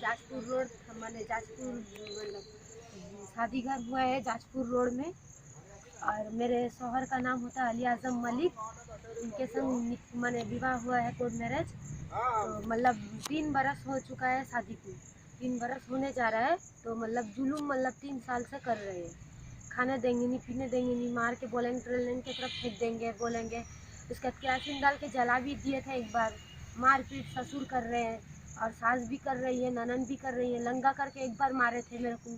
Jajpur road, मैंने जाजपुर मतलब शादी घर हुआ है जाजपुर रोड में। और मेरे शौहर का नाम होता है अली आज़म मलिक। उनके संग मैंने विवाह हुआ है, कोर्ट मैरिज। तो मतलब 3 बरस हो चुका है शादी को, 3 बरस होने जा रहा है। तो मतलब जुलूम मतलब 3 साल से कर रहे हैं। खाने देंगे नहीं, पीने देंगे नहीं, मार के बोलेंगे ट्रेन की तरफ फेंक देंगे बोलेंगे। उसके बाद केरासिन डाल के जला भी दिए थे एक बार। मारपीट ससुर कर रहे हैं और सास भी कर रही है, ननन भी कर रही है। लंगा करके एक बार मारे थे मेरे को,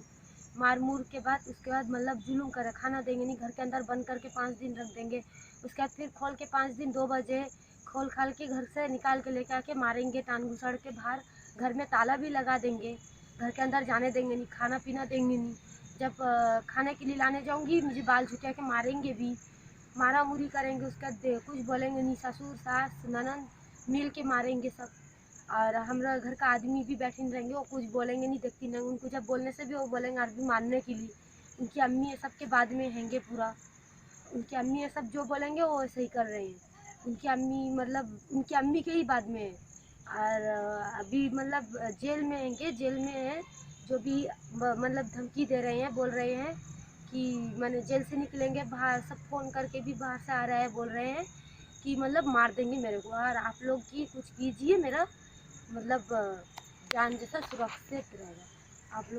मार मूर के बाद उसके बाद मतलब जुलूम करे। खाना देंगे नहीं, घर के अंदर बंद करके 5 दिन रख देंगे। उसके बाद फिर खोल के 5 दिन 2 बजे खोल खाल के घर से निकाल के लेके आके मारेंगे, टांग घुसड़ के बाहर। घर में ताला भी लगा देंगे, घर के अंदर जाने देंगे नहीं, खाना पीना देंगे नहीं। जब खाने के लिए लाने जाऊंगी मुझे बाल छुटिया के मारेंगे भी, मारा मुरी करेंगे। उसका कुछ बोलेंगे नहीं, ससुर सास ननन मिल के मारेंगे सब। और हमारा घर का आदमी भी बैठे नहीं रहेंगे, वो कुछ बोलेंगे नहीं, देखती नहीं। उनको जब बोलने से भी वो बोलेंगे अरबी मारने के लिए। उनकी अम्मी ये सब के बाद में हैंगे पूरा। उनकी अम्मी ये सब जो बोलेंगे वो वैसे ही कर रहे हैं। उनकी अम्मी मतलब उनकी अम्मी के ही बाद में है। और अभी मतलब जेल में हैंगे, जेल में है। जो भी मतलब धमकी दे रहे हैं, बोल रहे हैं कि मैंने जेल से निकलेंगे बाहर, सब फ़ोन करके भी बाहर से आ रहा है, बोल रहे हैं कि मतलब मार देंगे मेरे को। और आप लोग की कुछ कीजिए, मेरा मतलब जान जैसा सुरक्षित रहेगा आप लोग।